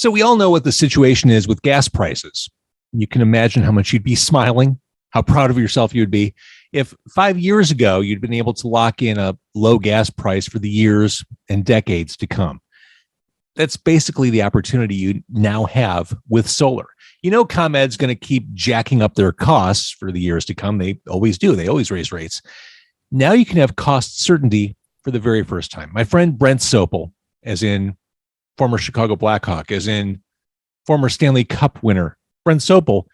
So we all know what the situation is with gas prices. You can imagine how much you'd be smiling, how proud of yourself you'd be if 5 years ago you'd been able to lock in a low gas price for the years and decades to come. That's basically the opportunity you now have with solar. You know, ComEd's going to keep jacking up their costs for the years to come. They always do. They always raise rates. Now you can have cost certainty for the very first time. My friend Brent Sopel, as in former Chicago Blackhawk, as in former Stanley Cup winner, Brent Sopel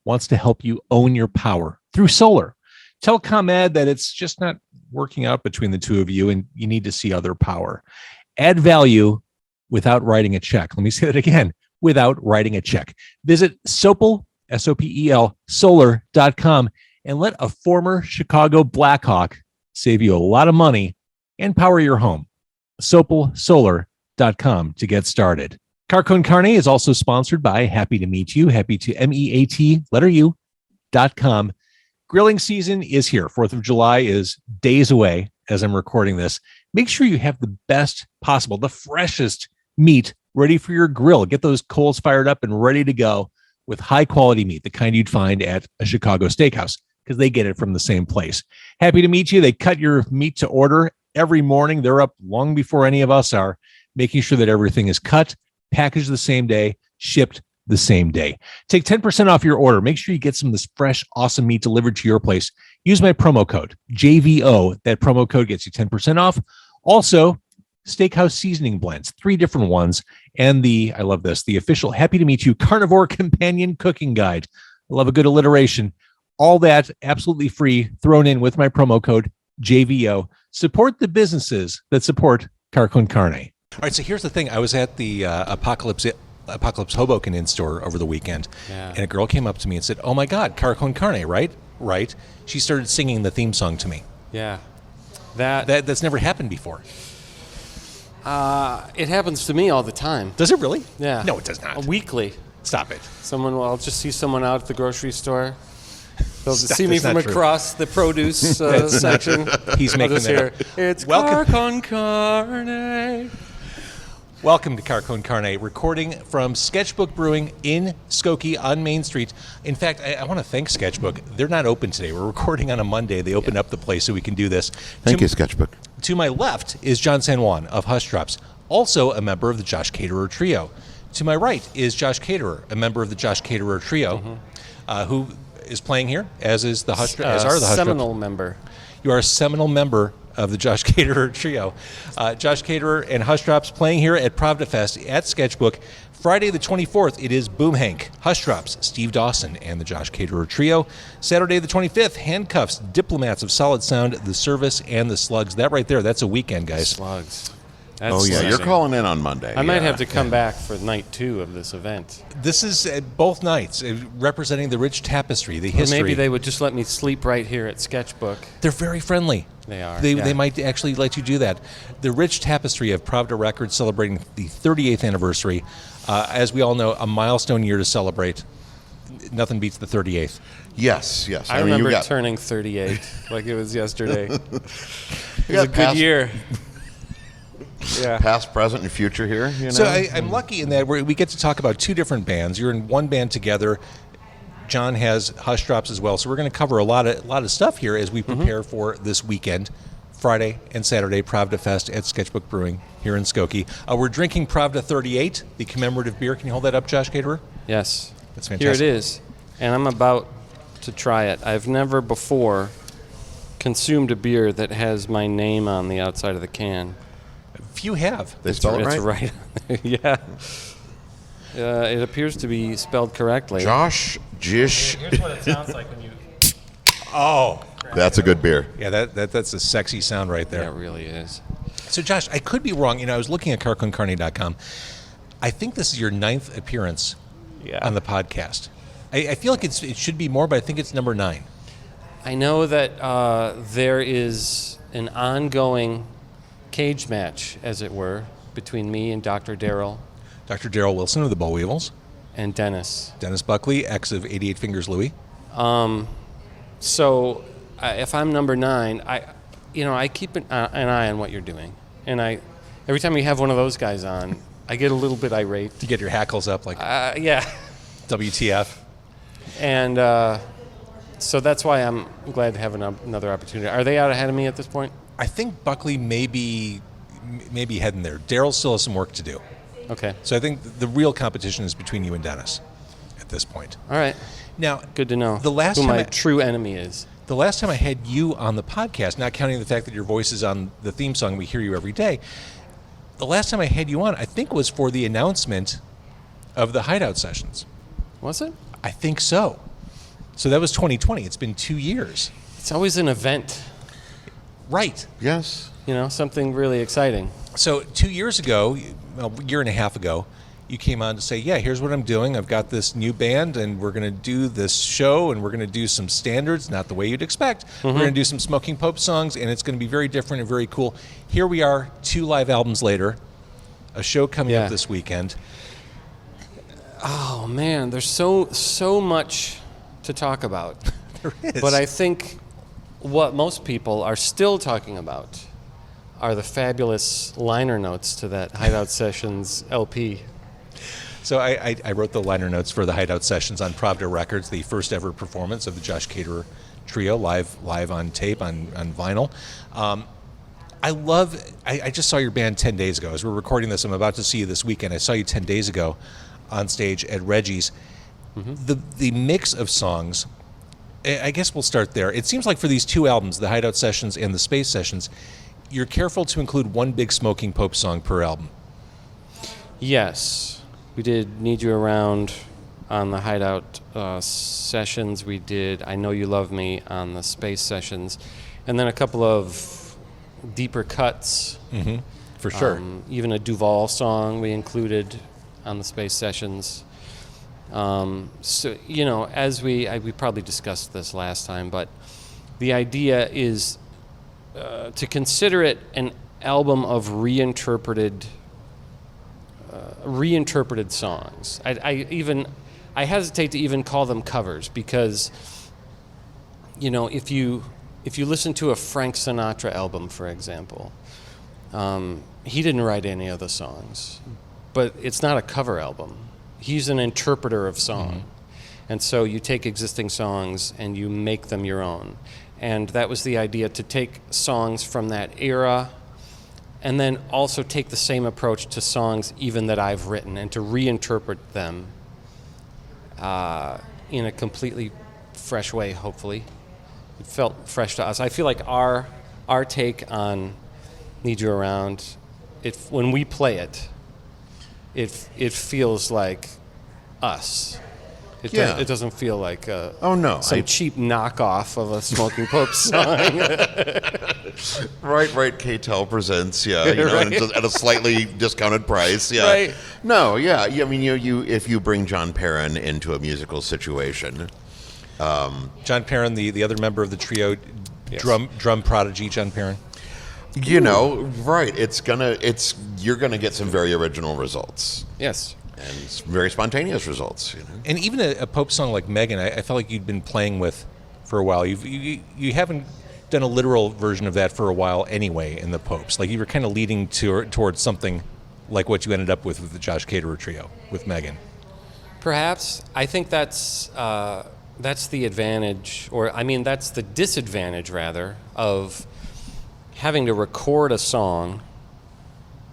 wants to help you own your power through solar. Tell ComEd that it's just not working out between the two of you and you need to see other power. Add value without writing a check. Let me say that again, without writing a check. Visit Sopel, Sopel, solar.com and let a former Chicago Blackhawk save you a lot of money and power your home. SopelSolar.com to get started. Car Con Carne is also sponsored by Happy to Meet You, happy to MEAT.com. Grilling season is here. 4th of July is days away as I'm recording this. Make sure you have the best possible, the freshest meat ready for your grill. Get those coals fired up and ready to go with high quality meat, the kind you'd find at a Chicago steakhouse, because they get it from the same place. Happy to Meet You. They cut your meat to order every morning. They're up long before any of us are, making sure that everything is cut, packaged the same day, shipped the same day. Take 10% off your order. Make sure you get some of this fresh, awesome meat delivered to your place. Use my promo code, JVO. That promo code gets you 10% off. Also, Steakhouse seasoning blends, 3 different ones, and I love this, the official Happy to Meet You Carnivore Companion Cooking Guide. I love a good alliteration. All that absolutely free, thrown in with my promo code, JVO. Support the businesses that support Car Con Carne. All right, so here's the thing. I was at the Apocalypse Hoboken in store over the weekend, and a girl came up to me and said, "Oh my God, Car Con Carne, right?" Right. She started singing the theme song to me. Yeah, that's never happened before. It happens to me all the time. Does it really? Yeah. No, it does not. Weekly. Stop it. I'll just see someone out at the grocery store. They'll just see me from across the produce section. He's making that up. It's Car Con Carne. Welcome to Car Con Carne, recording from Sketchbook Brewing in Skokie on Main Street. In fact, I want to thank Sketchbook. They're not open today. We're recording on a Monday. They opened up the place so we can do this. Thank you, Sketchbook. To my left is John San Juan of Hushdrops, also a member of the Caterer Trio. To my right is Josh Caterer, a member of the Caterer Trio, who is playing here, as are the Hushdrops. Seminal member. You are a seminal member of the Caterer Trio. Josh Caterer and Hushdrops playing here at Pravda Fest at Sketchbook. Friday the 24th, it is Boom Hank, Hushdrops, Steve Dawson, and the Caterer Trio. Saturday the 25th, Handcuffs, Diplomats of Solid Sound, The Service, and The Slugs. That right there, that's a weekend, guys. Slugs. You're calling in on Monday. I might have to come back for night 2 of this event. This is both nights, representing the rich tapestry, the history. Or maybe they would just let me sleep right here at Sketchbook. They're very friendly. They are. They might actually let you do that. The rich tapestry of Pravda Records celebrating the 38th anniversary. As we all know, a milestone year to celebrate. Nothing beats the 38th. Yes. I remember turning 38 like it was yesterday. It was a good year. Yeah. Past, present, and future here. You know? So I'm lucky in that we get to talk about 2 different bands. You're in one band together. John has Hushdrops as well. So we're going to cover a lot of stuff here as we prepare for this weekend, Friday and Saturday, Pravda Fest at Sketchbook Brewing here in Skokie. We're drinking Pravda 38, the commemorative beer. Can you hold that up, Josh Caterer? Yes. That's fantastic. Here it is. And I'm about to try it. I've never before consumed a beer that has my name on the outside of the can. Few have. They spell it right? It's right. Yeah. It appears to be spelled correctly. Josh Jish. Here's what it sounds like when you... Oh. That's a good beer. Yeah, that's a sexy sound right there. Yeah, it really is. So, Josh, I could be wrong. I was looking at carconcarne.com. I think this is your 9th appearance on the podcast. I feel like it should be more, but I think it's number 9. I know that there is an ongoing cage match, as it were, between me and Dr. Darrell. Dr. Darrell Wilson of the Boll Weevils. And Dennis. Dennis Buckley, ex of 88 Fingers Louie. So if I'm number 9, I keep an eye on what you're doing. And every time we have one of those guys on, I get a little bit irate. You get your hackles up like Yeah. WTF. And so that's why I'm glad to have another opportunity. Are they out ahead of me at this point? I think Buckley may be heading there. Daryl still has some work to do. Okay. So I think the real competition is between you and Dennis at this point. All right. Now, Good to know The last who time my I- true enemy is. The last time I had you on the podcast, not counting the fact that your voice is on the theme song, we hear you every day. The last time I had you on, I think was for the announcement of the Hideout sessions. Was it? I think so. So that was 2020. It's been 2 years. It's always an event, Right. Yes. something really exciting. So 2 years ago, a year and a half ago, you came on to say, yeah, here's what I'm doing. I've got this new band, and we're going to do this show, and we're going to do some standards, not the way you'd expect. We're going to do some Smoking Pope songs, and it's going to be very different and very cool. Here we are, 2 live albums later, a show coming up this weekend. Oh man, there's so much to talk about. There is. But I think what most people are still talking about are the fabulous liner notes to that Hideout Sessions LP. So I wrote the liner notes for the Hideout Sessions on Pravda Records, the first ever performance of the Josh Caterer Trio, live on tape, on vinyl. I just saw your band 10 days ago. As we're recording this, I'm about to see you this weekend. I saw you 10 days ago on stage at Reggie's. The mix of songs, I guess we'll start there. It seems like for these 2 albums, the Hideout Sessions and the Space Sessions, you're careful to include one big Smoking Pope song per album. Yes. We did Need You Around on the Hideout Sessions. We did I Know You Love Me on the Space Sessions. And then a couple of deeper cuts. For sure. Even a Duval song we included on the Space Sessions. So, as we probably discussed this last time, but the idea is to consider it an album of reinterpreted songs. I hesitate to even call them covers because, if you listen to a Frank Sinatra album, for example, he didn't write any of the songs, but it's not a cover album. He's an interpreter of song. And so you take existing songs and you make them your own. And that was the idea, to take songs from that era and then also take the same approach to songs even that I've written and to reinterpret them in a completely fresh way, hopefully. It felt fresh to us. I feel like our take on Need You Around, when we play it, it feels like us. It doesn't feel like some cheap knockoff of a Smoking Pope song. Right. K-Tel presents, right. And at a slightly discounted price, Right. No, yeah. I mean, you if you bring John Perrin into a musical situation, John Perrin, the other member of the trio, Yes. drum prodigy, John Perrin. right? You're gonna get some very original results. Yes. And very spontaneous results. And even a Pope song like Megan, I felt like you'd been playing with for a while. You haven't done a literal version of that for a while anyway in the Popes. Like you were kind of leading towards something like what you ended up with the Josh Caterer Trio with Megan. Perhaps. I think that's the advantage, that's the disadvantage, rather, of having to record a song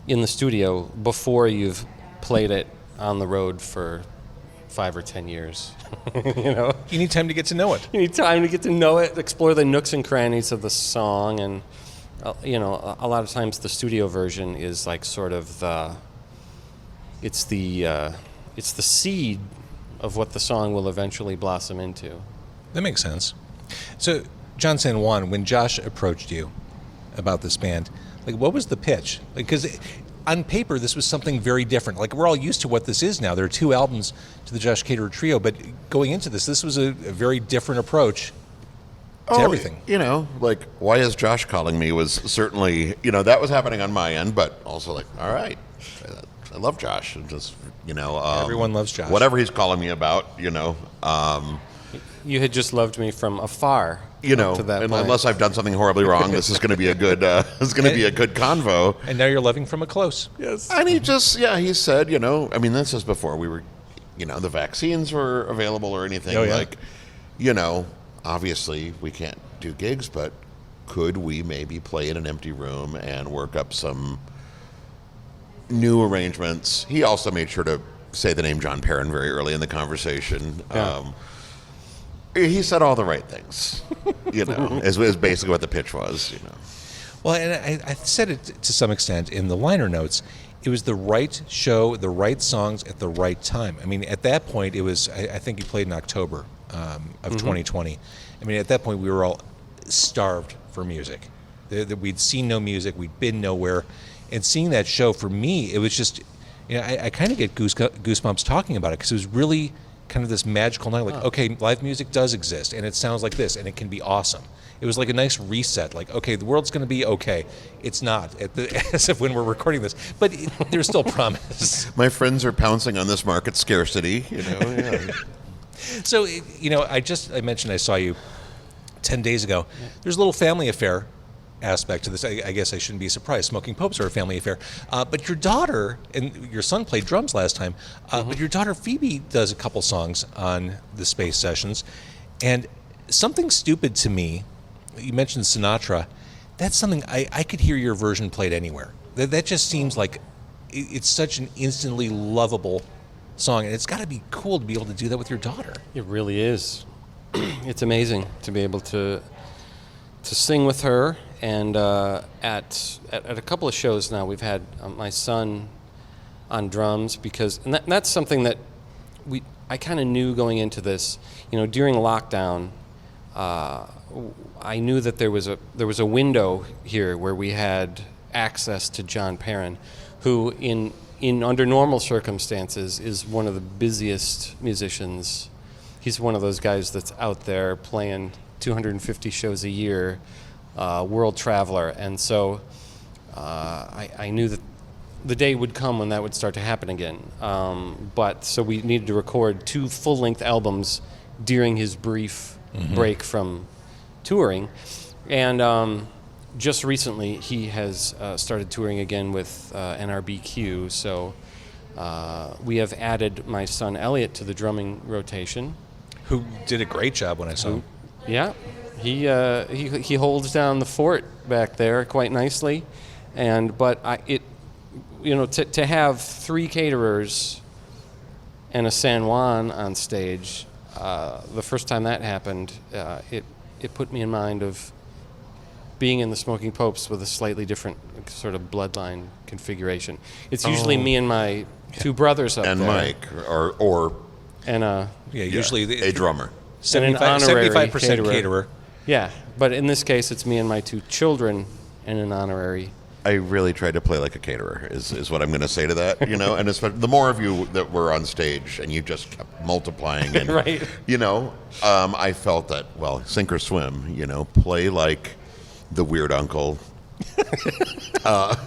in the studio before you've played it on the road for 5 or 10 years. You need time to get to know it. You need time to get to know it, explore the nooks and crannies of the song, and a lot of times the studio version is like sort of it's the seed of what the song will eventually blossom into. That makes sense. So, John San Juan, when Josh approached you about this band, like what was the pitch? Because on paper, this was something very different. Like we're all used to what this is now. There are 2 albums to the Josh Caterer Trio, but going into this was a very different approach to everything. Like why is Josh calling me was certainly, that was happening on my end, but also like, all right, I love Josh. And just, everyone loves Josh. Whatever he's calling me about, you had just loved me from afar. You know, up to that point. unless I've done something horribly wrong, this is going to be a good. It's going to be a good convo. And now you're loving from a close. Yes. And he said, you know, I mean, this is before we were, you know, the vaccines were available or anything. Oh, yeah. Like, you know, obviously we can't do gigs, but could we maybe play in an empty room and work up some new arrangements? He also made sure to say the name John Perrin very early in the conversation. Yeah. He said all the right things, you know, is basically what the pitch was, you know. Well, and I said it to some extent in the liner notes. It was the right show, the right songs at the right time. I mean, at that point, it was, I think he played in October of 2020. I mean, at that point, we were all starved for music. We'd seen no music, we'd been nowhere. And seeing that show, for me, it was just, you know, I kind of get goosebumps talking about it, because it was really kind of this magical night. Like, okay, live music does exist, and it sounds like this, and it can be awesome. It was like a nice reset. Like, okay, the world's going to be okay. It's not, as if when we're recording this, but there's still promise. My friends are pouncing on this market scarcity, you know. Yeah. So, you know, I mentioned I saw you 10 days ago. There's a little family affair aspect to this. I guess I shouldn't be surprised. Smoking Popes are a family affair. But your daughter, and your son played drums last time, but your daughter Phoebe does a couple songs on the Space Sessions. And something stupid to me, you mentioned Sinatra, that's something I could hear your version played anywhere. That just seems like it's such an instantly lovable song, and it's got to be cool to be able to do that with your daughter. It really is. It's amazing to be able to sing with her. And at a couple of shows now, we've had my son on drums, because that's something that I kind of knew going into this. You know, during lockdown, I knew that there was a window here where we had access to John Perrin, who in under normal circumstances is one of the busiest musicians. He's one of those guys that's out there playing 250 shows a year. World traveler, and so I knew that the day would come when that would start to happen again. But so we needed to record 2 full-length albums during his brief break from touring, and just recently he has started touring again with NRBQ. So we have added my son Elliot to the drumming rotation, Who did a great job when I saw him. Yeah. He holds down the fort back there quite nicely, but to have 3 caterers and a San Juan on stage, the first time that happened, it put me in mind of being in the Smoking Popes with a slightly different sort of bloodline configuration. It's usually me and my 2 brothers up And there. Mike, or And Usually a drummer. 75% caterer. caterer. Yeah, but in this case, it's me and my 2 children and an honorary. I really tried to play like a caterer, is what I'm going to say to that, you know. And the more of you that were on stage, and you just kept multiplying, and Right. you know, I felt that, well, sink or swim, you know, play like the weird uncle.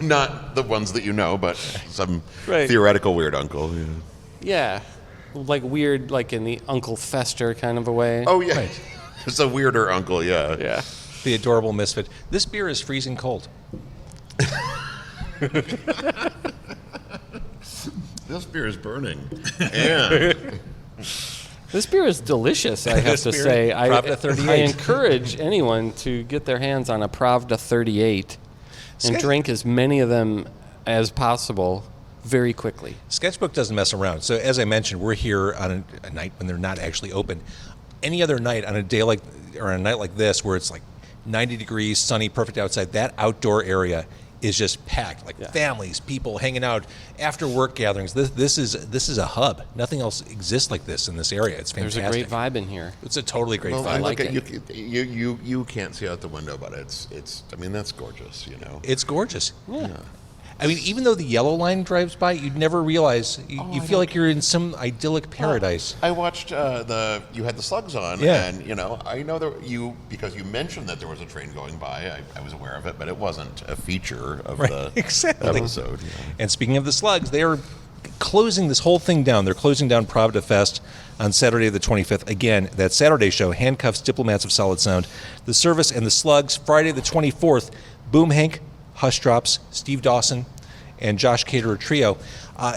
Not the ones that you know, but some Right. theoretical weird uncle. Yeah. Yeah, like weird, like in the Uncle Fester kind of a way. Oh yeah, it's a weirder uncle. Yeah. Yeah. The adorable misfit. This beer is freezing cold. This beer is burning. Yeah. This beer is delicious, I have This to beer, say. Pravda 38. I encourage anyone to get their hands on a Pravda 38 and drink as many of them as possible very quickly. Sketchbook doesn't mess around. So as I mentioned, we're here on a night when they're not actually open. Any other night on a day like, or a night like this, where it's like 90 degrees, sunny, perfect outside, that outdoor area is just packed. Like families, people hanging out, after work gatherings. This is a hub. Nothing else exists like this in this area. It's fantastic. There's a great vibe in here. It's a totally great Well, vibe. I like like it. You can't see out the window, but it's. I mean, that's gorgeous. You know. It's gorgeous. Yeah. I mean, even though the yellow line drives by, you'd never realize. You feel like you're in some idyllic paradise. I watched you had the slugs on, Yeah. and you know, I know that because you mentioned that there was a train going by. I was aware of it, but it wasn't a feature of the exactly. episode. Yeah. And speaking of the slugs, they are closing this whole thing down. They're closing down Pravda Fest on Saturday the 25th. Again, that Saturday show, Handcuffs, Diplomats of Solid Sound, The Service, and The Slugs. Friday the 24th, Boom Hank, Hushdrops, Steve Dawson, and Josh Caterer Trio.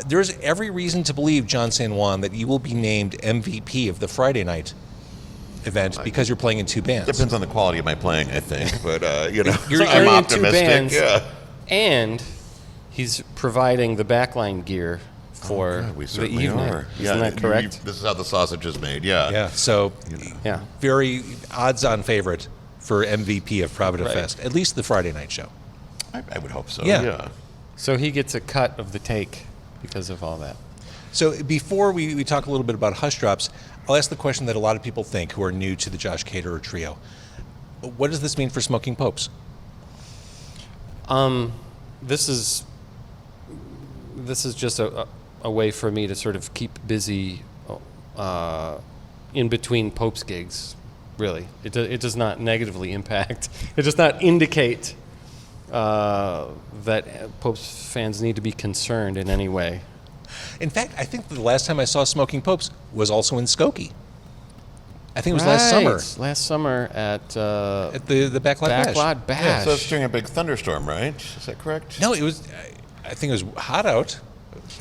There's every reason to believe, John San Juan, that you will be named MVP of the Friday night event because you're playing in two bands. Depends on the quality of my playing, I think. But, You're I'm playing in two optimistic. bands. Yeah. And he's providing the backline gear for We the certainly evening. are. Isn't that correct? This is how the sausage is made, yeah. Yeah, so Yeah. very odds-on favorite for MVP of Pravda Right. Fest, at least the Friday night show. I would hope so, Yeah. yeah. So he gets a cut of the take because of all that. So before we talk a little bit about Hushdrops, I'll ask the question that a lot of people think who are new to the Josh Caterer Trio. What does this mean for Smoking Popes? This is just a way for me to sort of keep busy in between Pope's gigs. Really, it does not negatively impact. It does not indicate that Pope's fans need to be concerned in any way. In fact, I think the last time I saw Smoking Popes was also in Skokie. I think it was last summer Last summer at the Backlot Bash. Backlot Bash. So it's during a big thunderstorm, right? Is that correct? No, it was. I think it was hot out.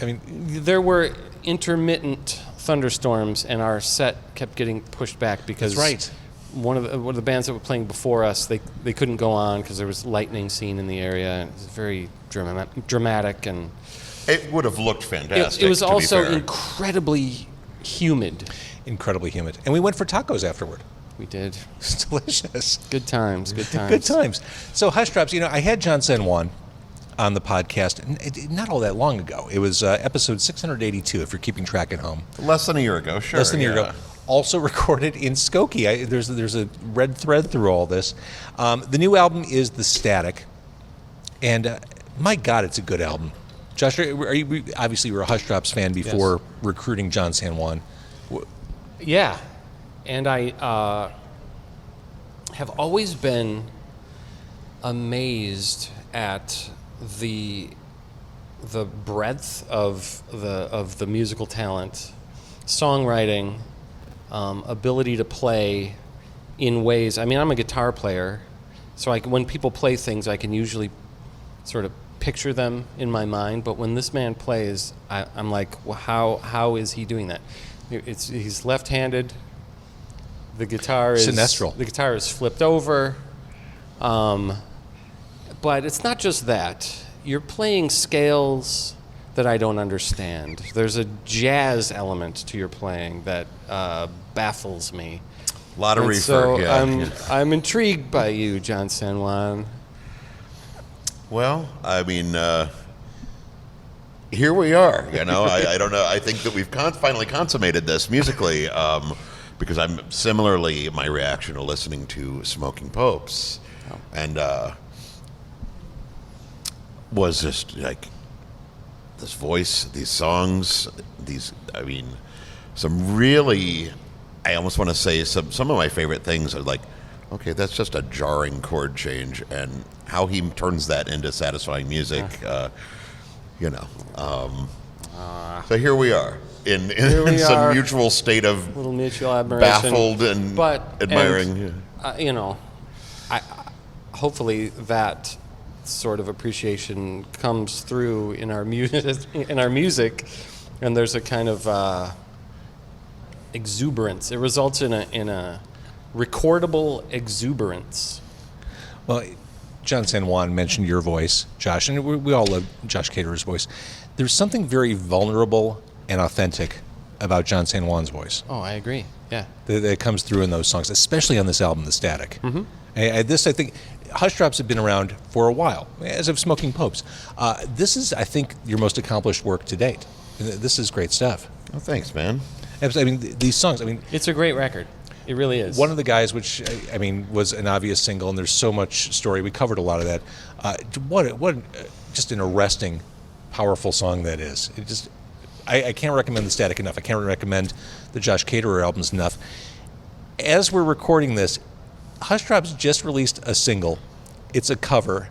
I mean, There were intermittent thunderstorms, and our set kept getting pushed back because That's right. one of the bands that were playing before us, they couldn't go on because there was lightning seen in the area. And it was very dramatic, and It would have looked fantastic. it was to be also fair. incredibly humid. incredibly humid. And we went for tacos afterward. We did. It's delicious. Good times. Good times. Good times. So Hushdrops, I had John San Juan on the podcast not all that long ago. It was episode 682, if you're keeping track at home. Less than a year ago, sure. Less than a year yeah. ago. Also recorded in Skokie. There's a red thread through all this. The new album is The Static. And my God, it's a good album. Josh, obviously you were a Hushdrops fan before recruiting John San Juan. Yeah, and I have always been amazed at the breadth of the musical talent, songwriting, ability to play in ways. I mean, I'm a guitar player, so when people play things, I can usually sort of picture them in my mind. But when this man plays, I'm like, well, how is he doing that? He's left-handed. The guitar is Sinestral. The guitar is flipped over. But it's not just that. You're playing scales that I don't understand. There's a jazz element to your playing that baffles me. A lot of And reefer, so yeah. I'm intrigued by you, John San Juan. Well, I mean, here we are. I don't know. I think that we've finally consummated this musically, because I'm similarly my reaction to listening to Smoking Popes, and was just like this voice, these songs, some really. I almost want to say some of my favorite things are like, okay, that's just a jarring chord change, and how he turns that into satisfying music. So here we are in we some are. mutual state of A little mutual admiration. baffled and admiring. Hopefully that sort of appreciation comes through in our music, and there's a kind of exuberance. It results in a recordable exuberance. Well, John San Juan mentioned your voice, Josh, and we all love Josh Caterer's voice. There's something very vulnerable and authentic about John San Juan's voice Oh, I agree. Yeah. that comes through in those songs, especially on this album, The Static. Mm-hmm. I think, Hushdrops have been around for a while, as have Smoking Popes. This is, I think, your most accomplished work to date. This is great stuff. Oh, thanks, man. I mean, these songs, It's a great record. It really is. one of the guys, which, was an obvious single, and there's so much story. We covered a lot of that. What just an arresting, powerful song that is. It just, I can't recommend The Static enough. I can't recommend the Josh Caterer albums enough. As we're recording this, Hushdrops just released a single. It's a cover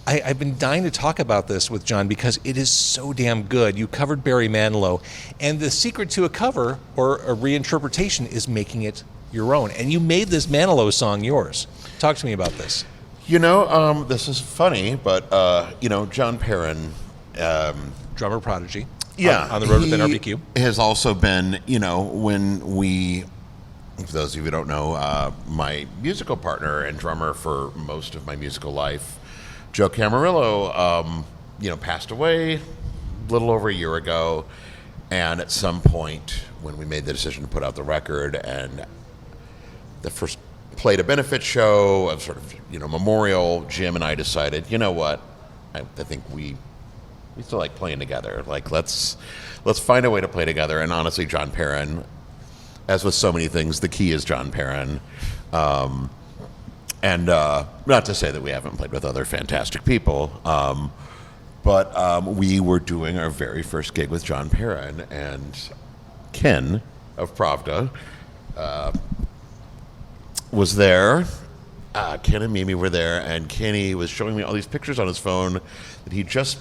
I've been dying to talk about this with John because it is so damn good. You covered Barry Manilow, and the secret to a cover or a reinterpretation is making it your own. And you made this Manilow song yours. Talk to me about this. This is funny, but John Perrin, Drummer prodigy. yeah, On the road with he NRBQ. has also been, when we, for those of you who don't know, my musical partner and drummer for most of my musical life, Joe Camarillo, passed away a little over a year ago. And at some point, when we made the decision to put out the record, and the first played a benefit show of sort of, memorial, Jim and I decided, you know what, I think we still like playing together. Like, let's find a way to play together. And honestly, John Perrin, as with so many things, the key is John Perrin. And not to say that we haven't played with other fantastic people, but we were doing our very first gig with John Perrin, and Ken of Pravda was there. Ken and Mimi were there, and Kenny was showing me all these pictures on his phone that he'd just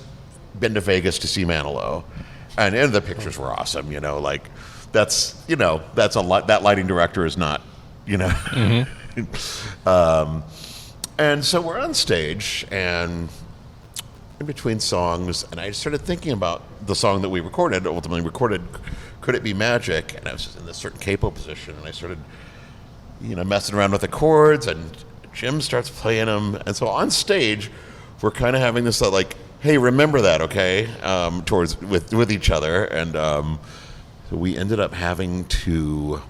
been to Vegas to see Manilow, and the pictures were awesome. That's a lot. That lighting director is not, Mm-hmm. And so we're on stage, and in between songs, and I started thinking about the song that we ultimately recorded, Could It Be Magic? And I was in this certain capo position, and I started, messing around with the chords, and Jim starts playing them. And so on stage, we're kind of having this like, hey, remember that, okay? With each other. And so we ended up having to,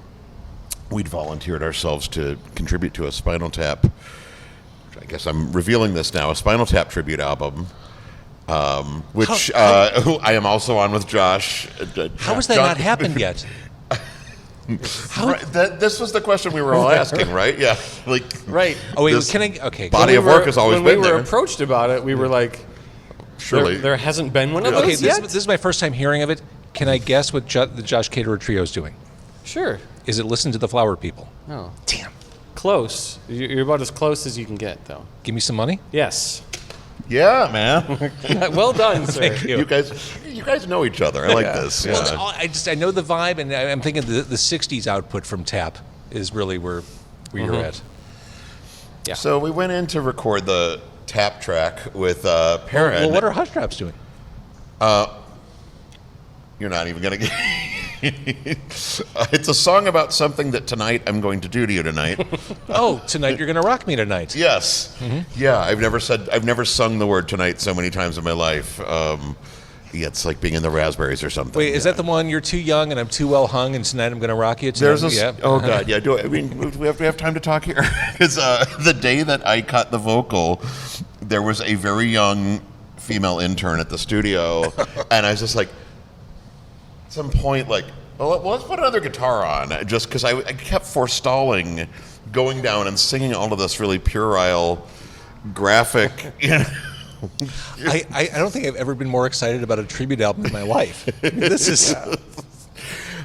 we'd volunteered ourselves to contribute to a Spinal Tap, I guess I'm revealing this now, a Spinal Tap Tribute album, which I am also on with Josh. How has that not happened yet? This was the question we were all asking, right? Yeah, right. Oh wait, okay. Body of work has always been there. When we were approached about it, we were like, surely there hasn't been one of those Okay, yet? this is my first time hearing of it. Can I guess what the Josh Caterer Trio is doing? Sure. Is it Listen to the Flower People? No. Damn. Close. You're about as close as you can get, though. Give me some money. Yes. Yeah, man. Well done, sir. Thank you. You guys know each other. I like this. Yeah. Well, I know the vibe, and I'm thinking the '60s output from Tap is really where you're at. Yeah. So we went in to record the Tap track with Perrin. Well, what are Hushdrops doing? You're not even going to get... It's a song about something that tonight I'm going to do to you tonight. Oh, tonight you're going to rock me tonight. Yes. Mm-hmm. Yeah, I've never sung the word tonight so many times in my life. It's like being in the Raspberries or something. Wait, is that the one, you're too young and I'm too well hung, and tonight I'm going to rock you? There's oh God, yeah. Do we have time to talk here? Because the day that I cut the vocal, there was a very young female intern at the studio, and I was just like, at some point, like, well, let's put another guitar on, just because I kept forestalling going down and singing all of this really puerile, graphic. I don't think I've ever been more excited about a tribute album in my life. This is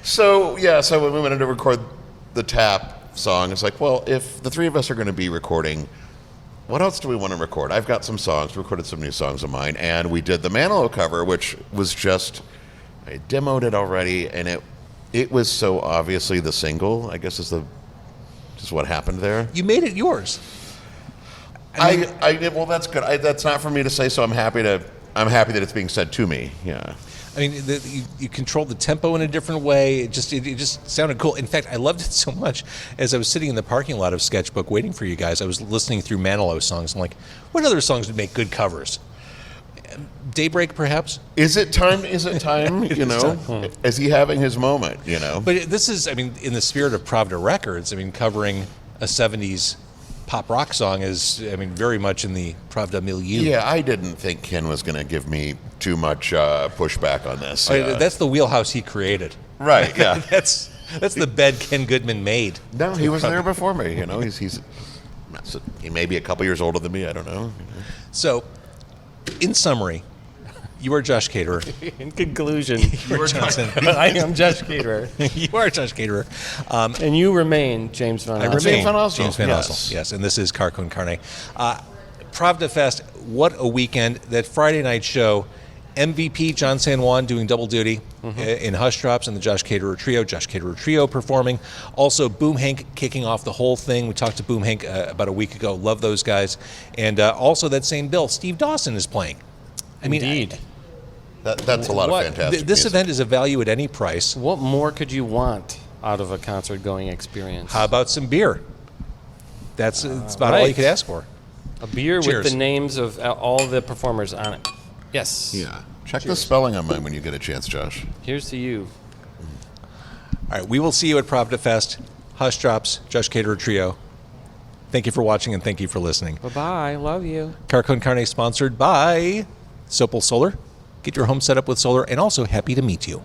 So when we went in to record the Tap song, it's like, well, if the three of us are going to be recording, what else do we want to record? I've got some songs, recorded some new songs of mine, and we did the Manilow cover, which was just, I demoed it already, and it was so obviously the single, I guess is what happened there. You made it yours. Well, that's good. That's not for me to say, so I'm happy that it's being said to me. Yeah. I mean, you controlled the tempo in a different way. It just sounded cool. In fact, I loved it so much. As I was sitting in the parking lot of Sketchbook waiting for you guys, I was listening through Manilow songs. I'm like, what other songs would make good covers? Daybreak, perhaps? Is it time? You know? Is he having his moment, you know? But this is, I mean, in the spirit of Pravda Records, I mean, covering a 70s pop rock song is, I mean, very much in the Pravda milieu. Yeah, I didn't think Ken was going to give me too much pushback on this. That's the wheelhouse he created. Right, yeah. That's the bed Ken Goodman made. No, he was there before me, you know? He may be a couple years older than me, I don't know. So, in summary, you are Josh Caterer. In conclusion, You are Johnson. I am Josh Caterer. You are Josh Caterer. And you remain James Van Ossel. I remain James Van Ossel. James Van Yes. Ossel. Yes, and this is Car Con Carne. Pravda Fest, what a weekend. That Friday night show, MVP John San Juan doing double duty in Hushdrops and the Caterer Trio performing. Also, Boom Hank kicking off the whole thing. We talked to Boom Hank about a week ago. Love those guys. And also that same bill, Steve Dawson is playing. I mean, Indeed. That's a lot of fantastic this music. event is a value at any price. What more could you want out of a concert-going experience? How about some beer? That's about all you right. could ask for. A beer Cheers. with the names of all the performers on it. Yes. Yeah. Check the spelling on mine when you get a chance, Josh. Here's to you. All right, we will see you at Pravda Fest, Hushdrops, Caterer Trio. Thank you for watching and thank you for listening. Bye-bye. Love you. Car Con Carne sponsored by Sopal Solar. Get your home set up with solar, and also happy to meet you.